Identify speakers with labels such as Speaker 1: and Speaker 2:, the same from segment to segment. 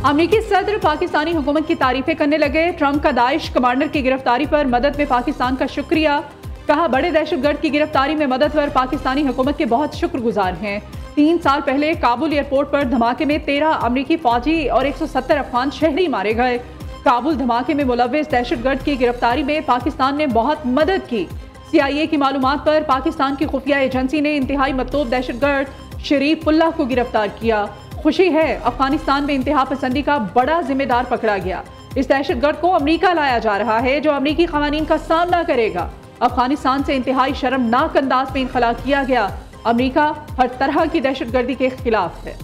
Speaker 1: अमेरिकी सदर पाकिस्तानी हुकूमत की तारीफें करने लगे। ट्रंप का दाइश कमांडर की गिरफ्तारी पर मदद में पाकिस्तान का शुक्रिया। कहा, बड़े दहशतगर्द की गिरफ्तारी में मदद पर पाकिस्तानी हुकूमत के बहुत शुक्रगुजार हैं। 3 साल पहले काबुल एयरपोर्ट पर धमाके में 13 अमेरिकी फौजी और 170 अफगान शहरी मारे गए। काबुल धमाके में मुलव्विस दहशतगर्द की गिरफ्तारी में पाकिस्तान ने बहुत मदद की। CIA की मालूमात पर पाकिस्तान की खुफिया एजेंसी ने इंतहाई मतलूब दहशतगर्द शरीफुल्लाह को गिरफ्तार किया। खुशी है, अफगानिस्तान में इंतहा पसंदी का बड़ा जिम्मेदार पकड़ा गया। इस दहशतगर्द को अमेरिका लाया जा रहा है जो अमेरिकी कवानीन का सामना करेगा। अफगानिस्तान से इंतहाई शर्मनाक अंदाज में इनखला किया गया। अमेरिका हर तरह की दहशतगर्दी के खिलाफ है।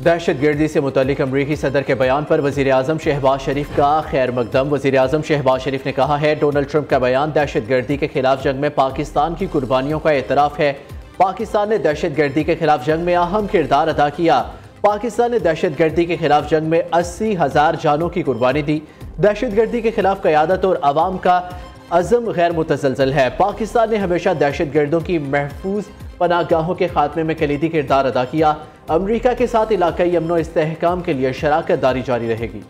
Speaker 2: दहशतगर्दी से मुतल्लिक अमरीकी सदर के बयान पर वज़ीर आज़म शहबाज शरीफ का खैर मकदम। वज़ीर आज़म शहबाज शरीफ ने कहा है, डोनाल्ड ट्रंप का बयान दहशतगर्दी के खिलाफ जंग में पाकिस्तान की कुर्बानियों का एतराफ़ है। पाकिस्तान ने दहशतगर्दी के खिलाफ जंग में अहम किरदार अदा किया। पाकिस्तान ने दहशतगर्दी के खिलाफ जंग में 80,000 जानों की कुर्बानी दी। दहशतगर्दी के खिलाफ क़यादत और अवाम का अज़म गैर मुतसलसल है। पाकिस्तान ने हमेशा दहशतगर्दों की महफूज पनाहगाहों के खात्मे में कलीदी किरदार अदा किया। अमरीका के साथ इलाकाई अमन और इस्तेहकाम के लिए शराकत दारी जारी रहेगी।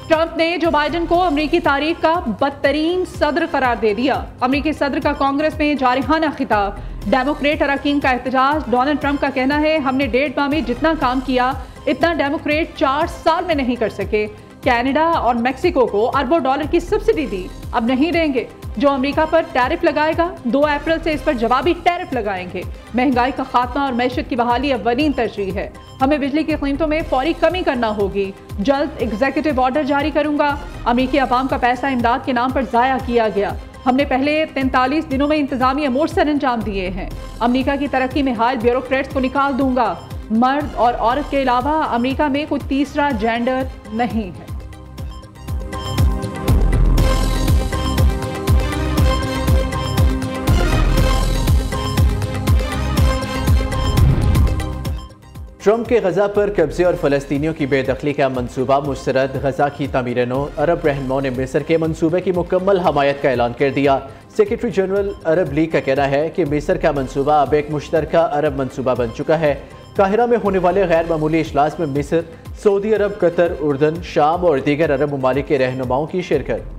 Speaker 1: ट्रंप ने जो बाइडेन को अमेरिकी तारीख का बदतरीन सदर करार दे दिया। अमेरिकी सदर का कांग्रेस में जारहाना खिताब। डेमोक्रेट अरकान का एहतजाज। डोनाल्ड ट्रंप का कहना है, हमने 1.5 माह में जितना काम किया इतना डेमोक्रेट 4 साल में नहीं कर सके। कनाडा और मेक्सिको को अरबों डॉलर की सब्सिडी दी, अब नहीं देंगे। जो अमेरिका पर टैरिफ लगाएगा 2 अप्रैल से इस पर जवाबी टैरिफ लगाएंगे। महंगाई का खात्मा और मैशत की बहाली अव्वलीन तरजीह है। हमें बिजली की कीमतों में फौरी कमी करना होगी। जल्द एग्जीक्यूटिव ऑर्डर जारी करूंगा। अमेरिकी अवाम का पैसा इमदाद के नाम पर जाया किया गया। हमने पहले 43 दिनों में इंतजामी अमूर सर अंजाम दिए हैं। अमेरिका की तरक्की में हायल ब्यूरोक्रेट्स को निकाल दूंगा। मर्द और औरत के अलावा अमेरिका में कोई तीसरा जेंडर नहीं है।
Speaker 2: ट्रंप के गजा पर कब्जे और फलस्तीनियों की बेदखली का मंसूबा मुस्तरद। गजा की तामीर नौ। अरब रहनुमाओं ने मिस्र के मंसूबे की मुकम्मल हमायत का ऐलान कर दिया। सेक्रेटरी जनरल अरब लीग का कहना है कि मिस्र का मंसूबा अब एक मुश्तरका अरब मंसूबा बन चुका है। काहिरा में होने वाले गैर मामूली इजलास में मिस्र, सऊदी अरब, कतर, उर्दन, शाम और दीगर अरब ममालिक के रहनुमाओं की शिरकत।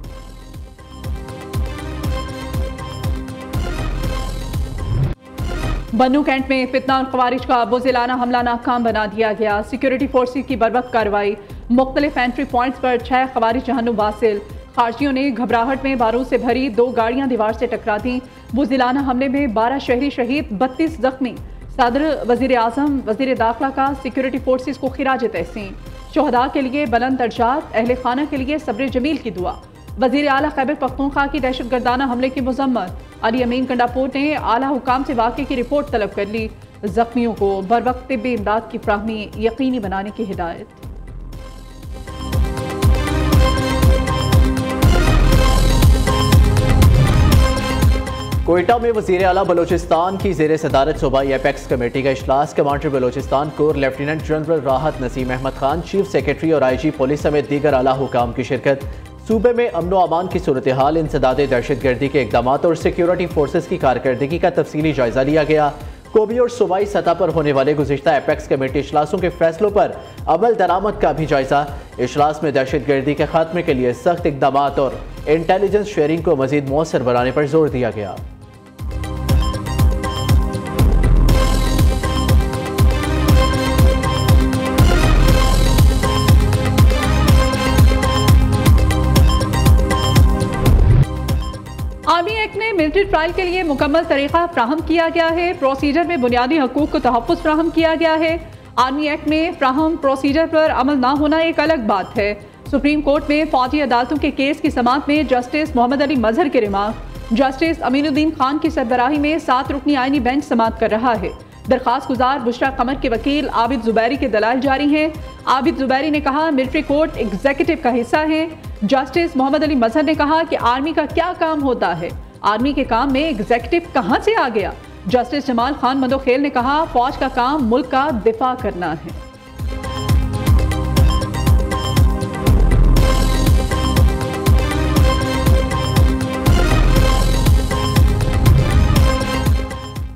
Speaker 1: बन्नू कैंट में फितना और खवारिज का बुज़िलाना हमला नाकाम बना दिया गया। सिक्योरिटी फोर्सेज की बर्वक्त कार्रवाई। मुख्तलिफ एंट्री पॉइंट्स पर 6 खवारिज जहन्नुम वासिल। खारजियों ने घबराहट में बारूद से भरी 2 गाड़ियां दीवार से टकरा दी। बुज़िलाना हमले में 12 शहरी शहीद, 32 जख्मी। सदर, वज़ीर आज़म, वज़ीर दाखिला का सिक्योरिटी फोर्सेज को खिराज तहसीन। शहदा के लिए बुलंद दर्जात, अहले खाना के लिए सब्र जमील की दुआ। वज़ीर आला खैबर पख्तूनख्वा की दहशतगर्दाना हमले की मज़म्मत। अली अमीन कंडापुर ने आला हुकाम से वाक़े की रिपोर्ट तलब कर ली। जख्मियों को बरवक्त तिब्बी इमदाद की फ्राहमी यकीनी बनाने की हिदायत।
Speaker 2: कोयटा में वज़ीर आला बलोचिस्तान की ज़ेर सदारत सूबाई एपेक्स कमेटी का इजलास। Commander Balochistan core lieutenant general राहत नसीम अहमद खान, चीफ सेक्रेटरी और IG पुलिस समेत दीगर आला हुकाम की शिरकत। सूबे में अमन व अमान की सूरत हाल, इंसदाद दहशतगर्दी के इकदाम और सिक्योरिटी फोर्सेज की कारकर्दगी का तफसीली जायजा लिया गया। कोबी और सूबाई सतह पर होने वाले गुज़िश्ता एपेक्स कमेटी इजलासों के फैसलों पर अमल दरामद का भी जायजा। इजलास में दहशतगर्दी के खात्मे के लिए सख्त इकदाम और इंटेलिजेंस शेयरिंग को मजीद मौसर बनाने पर जोर दिया गया।
Speaker 1: आर्मी एक्ट में मिलिट्री ट्रायल के लिए मुकम्मल तरीका फ्राहम किया गया है। प्रोसीजर में बुनियादी हकूक को तहफ़्फ़ुज़ फ्राहम किया गया है। आर्मी एक्ट में फ्राहम प्रोसीजर पर अमल ना होना एक अलग बात है। सुप्रीम कोर्ट में फौजी अदालतों के केस की समाअत में जस्टिस मोहम्मद अली मजहर के रिमार्क। जस्टिस अमीनुद्दीन खान की सरबराही में 7 रुकनी आईनी बेंच समाअत कर रहा है। दरखास्त गुजार बुशरा कमर के वकील आबिद जुबैरी के दलाइल जारी हैं। आबिद जुबैरी ने कहा, मिलिट्री कोर्ट एग्जीक्यूटिव का हिस्सा है। जस्टिस मोहम्मद अली मजहर ने कहा कि आर्मी का क्या काम होता है। आर्मी के काम में एग्जीक्यूटिव कहां से आ गया? जस्टिस जमाल खान मंदोखेल ने कहा, फौज का काम मुल्क का दिफा करना है।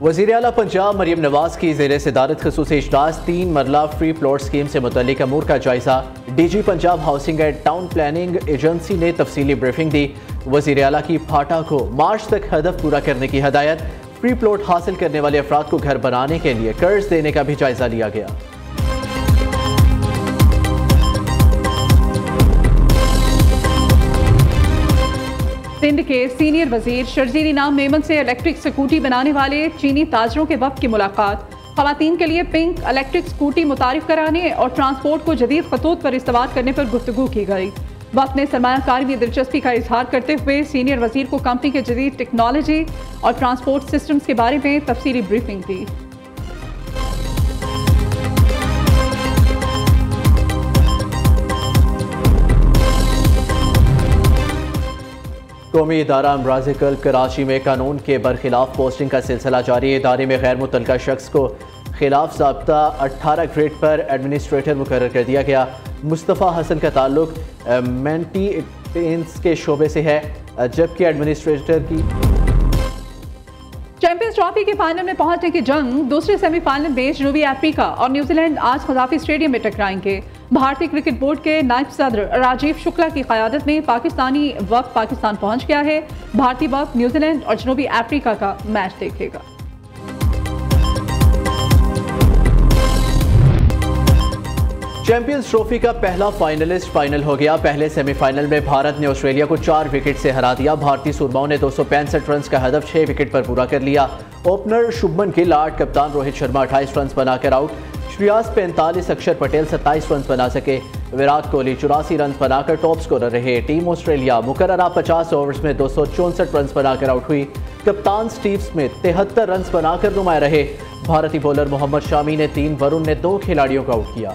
Speaker 2: वज़ीर आला पंजाब मरियम नवाज की ज़ेर सदारत ख़ुसूसी इजलास 3 मरला फ्री प्लॉट स्कीम से मुतल्लिक अमूर का जायजा। DG Punjab housing and town planning agency ने तफसीली ब्रीफिंग दी। वज़ीर आला की फाटा को मार्च तक हदफ पूरा करने की हदायत। फ्री प्लॉट हासिल करने वाले अफराद को घर बनाने के लिए कर्ज देने का भी जायजा लिया गया।
Speaker 1: सिंध के सीनियर वजीर शर्जील नाम मेमन से इलेक्ट्रिक स्कूटी बनाने वाले चीनी ताजरों के वफ़द की मुलाकात। ख़वातीन के लिए पिंक इलेक्ट्रिक स्कूटी मुतारिफ कराने और ट्रांसपोर्ट को जदीद खतूत पर इस्तेमाल करने पर गुफ्तगू की गई। वफ़द ने सरमायाकारी में दिलचस्पी का इजहार करते हुए सीनियर वजीर को कंपनी के जदीद टेक्नोलॉजी और ट्रांसपोर्ट सिस्टम्स के बारे में तफसीली ब्रीफिंग दी।
Speaker 2: कौमी इदारा अमराज़ कल्ब कराची में कानून के बरखिलाफ पोस्टिंग का सिलसिला जारी। इदारे में गैर मुतल्लका शख्स को खिलाफ ज़ाब्ता 18 ग्रेड पर एडमिनिस्ट्रेटर मुकर्रर कर दिया गया। मुस्तफ़ा हसन का ताल्लुक मेंटेनेंस के शोबे से है, जबकि एडमिनिस्ट्रेटर की
Speaker 1: चैंपियंस ट्रॉफी के फाइनल में पहुंचने की जंग दूसरे सेमीफाइनल में जनूबी अफ्रीका और न्यूजीलैंड आज खजाफी स्टेडियम में टकराएंगे। भारतीय क्रिकेट बोर्ड के नायब सदर राजीव शुक्ला की क़यादत में पाकिस्तानी वक्त पाकिस्तान पहुंच गया है। भारतीय वक्त न्यूजीलैंड और जनूबी अफ्रीका का मैच देखेगा।
Speaker 2: चैंपियंस ट्रॉफी का पहला फाइनलिस्ट फाइनल हो गया। पहले सेमीफाइनल में भारत ने ऑस्ट्रेलिया को 4 विकेट से हरा दिया। भारतीय सुरमाओं ने 265 रन का हदफ 6 विकेट पर पूरा कर लिया। ओपनर शुभमन गिल 8, कप्तान रोहित शर्मा 28 रन बनाकर आउट, श्रेयस 45, अक्षर पटेल 27 रन बना सके। विराट कोहली 84 रन बनाकर टॉप स्कोरर रहे। टीम ऑस्ट्रेलिया मुकर्ररा 50 ओवर्स में 264 रन बनाकर आउट हुई। कप्तान स्टीव स्मिथ 73 रन बनाकर नुमाया रहे। भारतीय बॉलर मोहम्मद शामी ने 3, वरुण ने 2 खिलाड़ियों को आउट किया।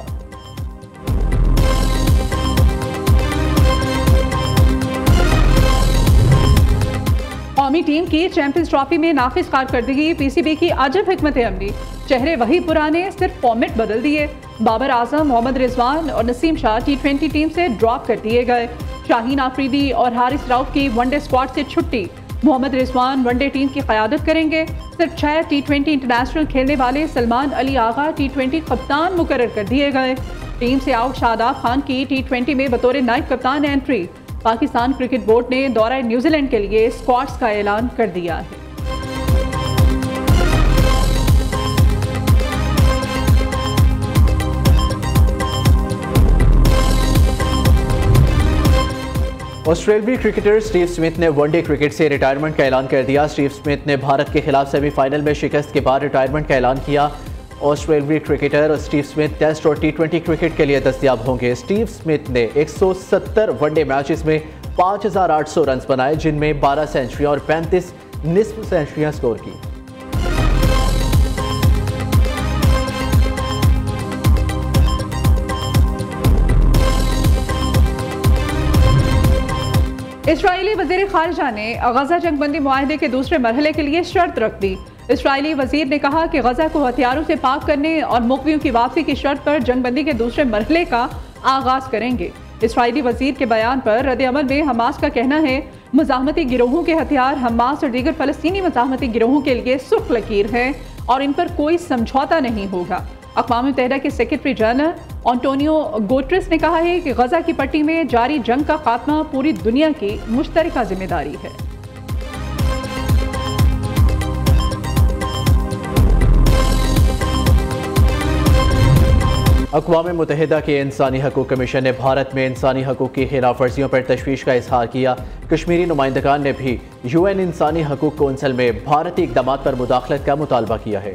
Speaker 1: कौमी टीम की चैंपियंस ट्रॉफी में नाफिज कारकर्दगी, पीसीबी की अजब हिकमत अमली। चेहरे वही पुराने, सिर्फ फॉर्मेट बदल दिए। बाबर आजम, मोहम्मद रिजवान और नसीम शाह T20 टीम से ड्रॉप कर दिए गए। शाहीन आफरीदी और हारिस राउफ की वनडे स्क्वाड से छुट्टी। मोहम्मद रिजवान वनडे टीम की क़यादत करेंगे। सिर्फ 6 T20 इंटरनेशनल खेलने वाले सलमान अली आगा T20 कप्तान मुकर्रर कर दिए गए। टीम से आउट शादाब खान की T20 में बतौर नायब कप्तान एंट्री। पाकिस्तान क्रिकेट बोर्ड ने दौरा न्यूजीलैंड के लिए स्क्वाड्स का ऐलान कर दिया है।
Speaker 2: ऑस्ट्रेलियाई क्रिकेटर स्टीव स्मिथ ने वनडे क्रिकेट से रिटायरमेंट का ऐलान कर दिया। स्टीव स्मिथ ने भारत के खिलाफ सेमीफाइनल में शिकस्त के बाद रिटायरमेंट का ऐलान किया। ऑस्ट्रेलियाई क्रिकेटर स्टीव स्मिथ टेस्ट और T20 क्रिकेट के लिए दस्तयाब होंगे। स्टीव स्मिथ ने 170 वनडे मैचेस में 5800 रन बनाए, जिनमें 12 सेंचुरियां और 35 निस्फ सेंचुरियां स्कोर की।
Speaker 1: इस्राईली वज़ीर ख़ारिजा ने गज़ा जंगबंदी मुआहदे के दूसरे मरहले के लिए शर्त रख दी। इस्राईली वज़ीर ने कहा कि गज़ा को हथियारों से पाक करने और मुक़वियों की वापसी की शर्त पर जंगबंदी के दूसरे मरहले का आगाज़ करेंगे। इस्राईली वज़ीर के बयान पर रद्द-ए-अमल में हमास का कहना है, मज़ाहमती गिरोहों के हथियार हमास और दीगर फ़लस्तीनी मज़ाहमती गिरोहों के लिए सुर्ख लकीर हैं और इन पर कोई समझौता नहीं होगा। अक़वाम मुत्तहिदा के सेक्रेटरी जनरल एंटोनियो गुटेरेस ने कहा है कि गज़ा की पट्टी में जारी जंग का खात्मा पूरी दुनिया की मुश्तरका जिम्मेदारी है।
Speaker 2: अक़वाम मुत्तहिदा के इंसानी हकूक़ कमीशन ने भारत में इंसानी हकूक़ की खिलाफ वर्जियों पर तशवीश का इजहार किया। कश्मीरी नुमाइंदगान ने भी UN इंसानी हकूक़ कौंसिल में भारतीय इक़दामात पर मुदाखलत का मुतालबा किया है।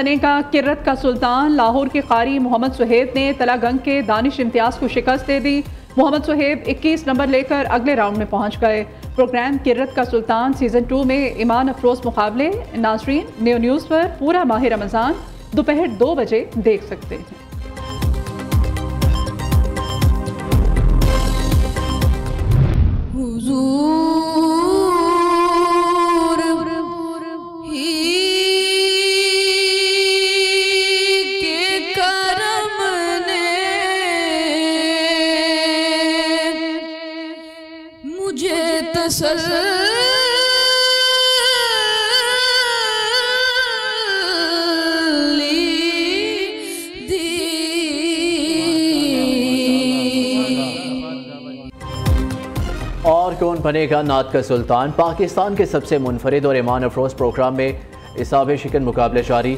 Speaker 1: बनेगा किर्रत का सुल्तान। लाहौर के कारी मोहम्मद सुहेब ने तलागंग के दानिश इम्तियाज को शिकस्त दे दी। मोहम्मद सुहेब 21 नंबर लेकर अगले राउंड में पहुंच गए। प्रोग्राम किर्रत का सुल्तान सीजन 2 में ईमान अफरोज मुकाबले नाजरीन न्यू न्यूज़ पर पूरा माह रमज़ान दोपहर 2 बजे देख सकते हैं।
Speaker 2: और कौन बनेगा नात का सुल्तान। पाकिस्तान के सबसे मुनफरिद और ईमान अफरोज प्रोग्राम में इसाबे शिकन मुकाबले जारी।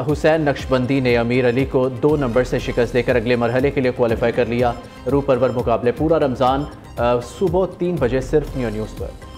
Speaker 2: हुसैन नक्शबंदी ने अमीर अली को 2 नंबर से शिकस्त देकर अगले मरहले के लिए क्वालिफाई कर लिया। रूह परवर मुकाबले पूरा रमज़ान सुबह 3 बजे सिर्फ न्यू न्यूज़ पर।